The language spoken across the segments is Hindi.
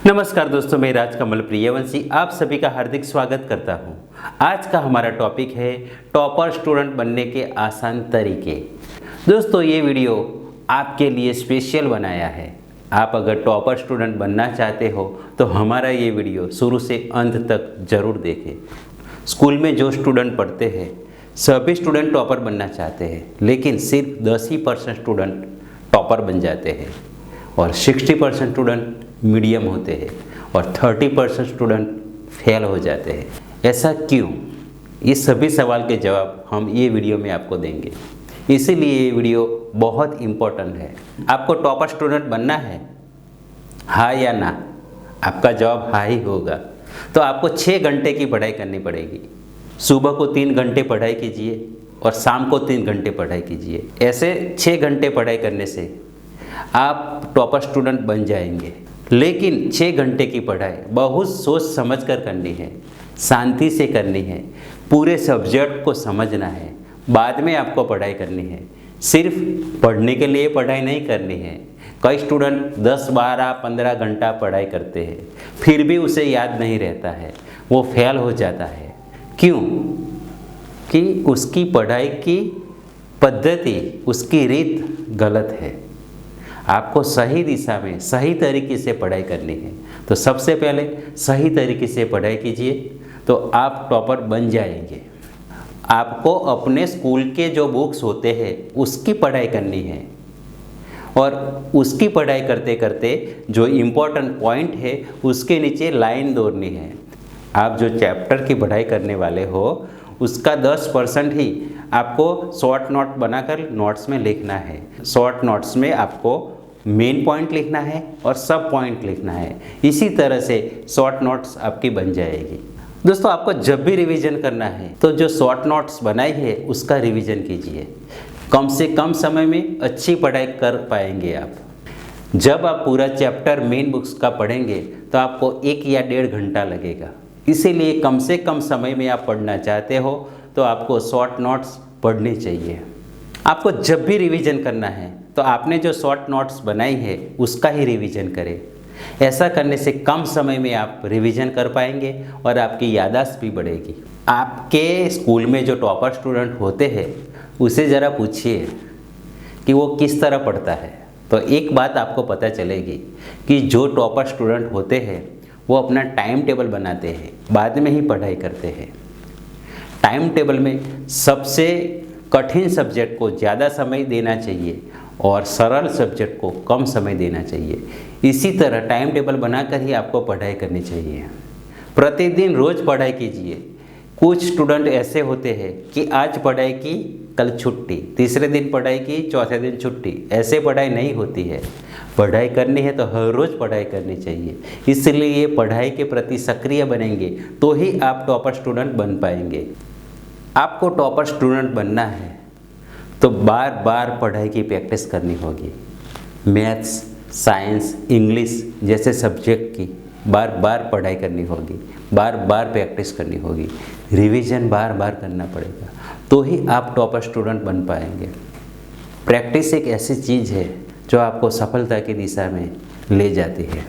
नमस्कार दोस्तों, मैं राजकमल प्रियवंशी आप सभी का हार्दिक स्वागत करता हूं। आज का हमारा टॉपिक है टॉपर स्टूडेंट बनने के आसान तरीके। दोस्तों, ये वीडियो आपके लिए स्पेशल बनाया है। आप अगर टॉपर स्टूडेंट बनना चाहते हो तो हमारा ये वीडियो शुरू से अंत तक ज़रूर देखें। स्कूल में जो स्टूडेंट पढ़ते हैं सभी स्टूडेंट टॉपर बनना चाहते हैं, लेकिन सिर्फ 10% स्टूडेंट टॉपर बन जाते हैं और 60% स्टूडेंट मीडियम होते हैं और 30% स्टूडेंट फेल हो जाते हैं। ऐसा क्यों? ये सभी सवाल के जवाब हम ये वीडियो में आपको देंगे, इसीलिए ये वीडियो बहुत इम्पोर्टेंट है। आपको टॉपर स्टूडेंट बनना है, हाँ या ना? आपका जवाब हाँ ही होगा। तो आपको 6 घंटे की पढ़ाई करनी पड़ेगी। सुबह को 3 घंटे पढ़ाई कीजिए और शाम को 3 घंटे पढ़ाई कीजिए। ऐसे 6 घंटे पढ़ाई करने से आप टॉपर स्टूडेंट बन जाएंगे। लेकिन 6 घंटे की पढ़ाई बहुत सोच समझ कर करनी है, शांति से करनी है, पूरे सब्जेक्ट को समझना है, बाद में आपको पढ़ाई करनी है। सिर्फ पढ़ने के लिए पढ़ाई नहीं करनी है। कई स्टूडेंट 10, 12, 15 घंटा पढ़ाई करते हैं, फिर भी उसे याद नहीं रहता है, वो फेल हो जाता है। क्यों? कि उसकी पढ़ाई की पद्धति, उसकी रीत गलत है। आपको सही दिशा में सही तरीके से पढ़ाई करनी है। तो सबसे पहले सही तरीके से पढ़ाई कीजिए तो आप टॉपर बन जाएंगे। आपको अपने स्कूल के जो बुक्स होते हैं उसकी पढ़ाई करनी है और उसकी पढ़ाई करते करते जो इम्पोर्टेंट पॉइंट है उसके नीचे लाइन दौड़नी है। आप जो चैप्टर की पढ़ाई करने वाले हो उसका 10% ही आपको शॉर्ट नोट बनाकर नोट्स में लिखना है। शॉर्ट नोट्स में आपको मेन पॉइंट लिखना है और सब पॉइंट लिखना है। इसी तरह से शॉर्ट नोट्स आपकी बन जाएगी। दोस्तों, आपको जब भी रिवीजन करना है तो जो शॉर्ट नोट्स बनाई है उसका रिवीजन कीजिए। कम से कम समय में अच्छी पढ़ाई कर पाएंगे आप। जब आप पूरा चैप्टर मेन बुक्स का पढ़ेंगे तो आपको 1 या 1.5 घंटा लगेगा। इसीलिए कम से कम समय में आप पढ़ना चाहते हो तो आपको शॉर्ट नोट्स पढ़ने चाहिए। आपको जब भी रिवीजन करना है तो आपने जो शॉर्ट नोट्स बनाई है उसका ही रिवीजन करें। ऐसा करने से कम समय में आप रिवीजन कर पाएंगे और आपकी याददाश्त भी बढ़ेगी। आपके स्कूल में जो टॉपर स्टूडेंट होते हैं उसे ज़रा पूछिए कि वो किस तरह पढ़ता है, तो एक बात आपको पता चलेगी कि जो टॉपर स्टूडेंट होते हैं वो अपना टाइम टेबल बनाते हैं, बाद में ही पढ़ाई करते हैं। टाइम टेबल में सबसे कठिन सब्जेक्ट को ज़्यादा समय देना चाहिए और सरल सब्जेक्ट को कम समय देना चाहिए। इसी तरह टाइम टेबल बनाकर ही आपको पढ़ाई करनी चाहिए। प्रतिदिन रोज़ पढ़ाई कीजिए। कुछ स्टूडेंट ऐसे होते हैं कि आज पढ़ाई की, कल छुट्टी, तीसरे दिन पढ़ाई की, चौथे दिन छुट्टी। ऐसे पढ़ाई नहीं होती है। पढ़ाई करनी है तो हर रोज़ पढ़ाई करनी चाहिए। इसलिए पढ़ाई के प्रति सक्रिय बनेंगे तो ही आप टॉपर स्टूडेंट बन पाएंगे। आपको टॉपर स्टूडेंट बनना है तो बार बार पढ़ाई की प्रैक्टिस करनी होगी। मैथ्स, साइंस, इंग्लिश जैसे सब्जेक्ट की बार बार पढ़ाई करनी होगी, बार बार प्रैक्टिस करनी होगी, रिवीजन बार बार करना पड़ेगा, तो ही आप टॉपर स्टूडेंट बन पाएंगे। प्रैक्टिस एक ऐसी चीज़ है जो आपको सफलता की दिशा में ले जाती है,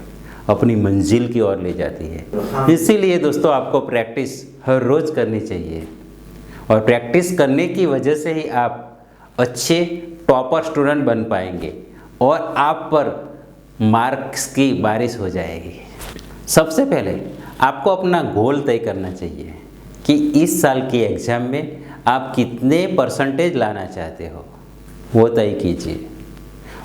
अपनी मंजिल की ओर ले जाती है। इसीलिए दोस्तों, आपको प्रैक्टिस हर रोज़ करनी चाहिए और प्रैक्टिस करने की वजह से ही आप अच्छे टॉपर स्टूडेंट बन पाएंगे और आप पर मार्क्स की बारिश हो जाएगी। सबसे पहले आपको अपना गोल तय करना चाहिए कि इस साल की एग्ज़ाम में आप कितने परसेंटेज लाना चाहते हो, वो तय कीजिए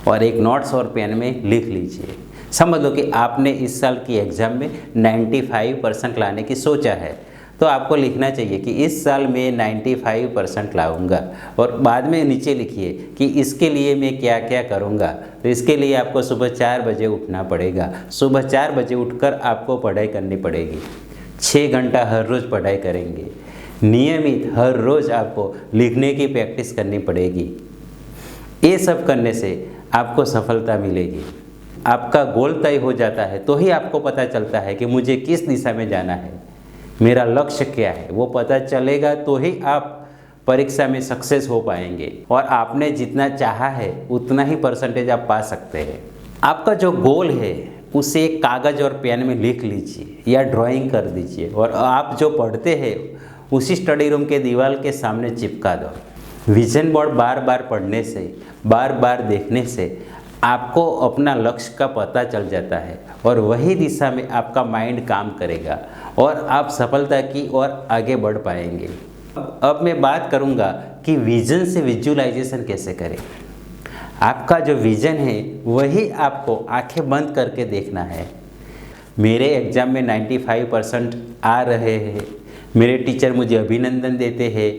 और एक नोट्स और पेन में लिख लीजिए। समझ लो कि आपने इस साल की एग्ज़ाम में 95% लाने की सोचा है, तो आपको लिखना चाहिए कि इस साल मैं 95% लाऊंगा और बाद में नीचे लिखिए कि इसके लिए मैं क्या क्या करूंगा। तो इसके लिए आपको सुबह 4 बजे उठना पड़ेगा। सुबह 4 बजे उठकर आपको पढ़ाई करनी पड़ेगी। 6 घंटा हर रोज़ पढ़ाई करेंगे। नियमित हर रोज़ आपको लिखने की प्रैक्टिस करनी पड़ेगी। ये सब करने से आपको सफलता मिलेगी। आपका गोल तय हो जाता है तो ही आपको पता चलता है कि मुझे किस दिशा में जाना है, मेरा लक्ष्य क्या है, वो पता चलेगा तो ही आप परीक्षा में सक्सेस हो पाएंगे और आपने जितना चाहा है उतना ही परसेंटेज आप पा सकते हैं। आपका जो गोल है उसे कागज़ और पेन में लिख लीजिए या ड्राइंग कर दीजिए और आप जो पढ़ते हैं उसी स्टडी रूम के दीवार के सामने चिपका दो। विजन बोर्ड बार बार पढ़ने से, बार बार देखने से आपको अपना लक्ष्य का पता चल जाता है और वही दिशा में आपका माइंड काम करेगा और आप सफलता की ओर आगे बढ़ पाएंगे। अब मैं बात करूंगा कि विजन से विजुअलाइजेशन कैसे करें। आपका जो विजन है वही आपको आंखें बंद करके देखना है। मेरे एग्ज़ाम में 95% आ रहे हैं, मेरे टीचर मुझे अभिनंदन देते हैं,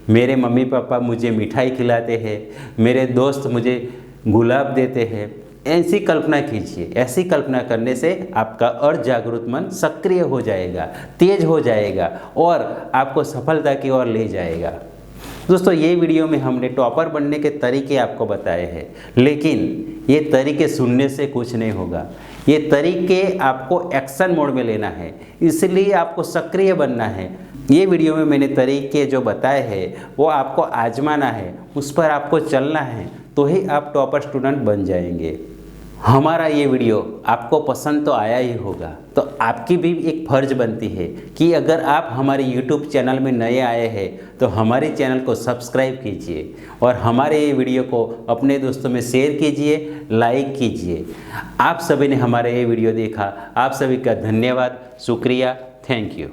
मेरे मम्मी पापा मुझे मिठाई खिलाते हैं, मेरे दोस्त मुझे गुलाब देते हैं। ऐसी कल्पना कीजिए। ऐसी कल्पना करने से आपका और जागरूक मन सक्रिय हो जाएगा, तेज हो जाएगा और आपको सफलता की ओर ले जाएगा। दोस्तों, ये वीडियो में हमने टॉपर बनने के तरीके आपको बताए हैं, लेकिन ये तरीके सुनने से कुछ नहीं होगा। ये तरीके आपको एक्शन मोड में लेना है, इसलिए आपको सक्रिय बनना है। ये वीडियो में मैंने तरीके जो बताए हैं वो आपको आजमाना है, उस पर आपको चलना है, तो ही आप टॉपर स्टूडेंट बन जाएंगे। हमारा ये वीडियो आपको पसंद तो आया ही होगा, तो आपकी भी एक फ़र्ज बनती है कि अगर आप हमारे YouTube चैनल में नए आए हैं तो हमारे चैनल को सब्सक्राइब कीजिए और हमारे ये वीडियो को अपने दोस्तों में शेयर कीजिए, लाइक कीजिए। आप सभी ने हमारा ये वीडियो देखा, आप सभी का धन्यवाद, शुक्रिया, थैंक यू।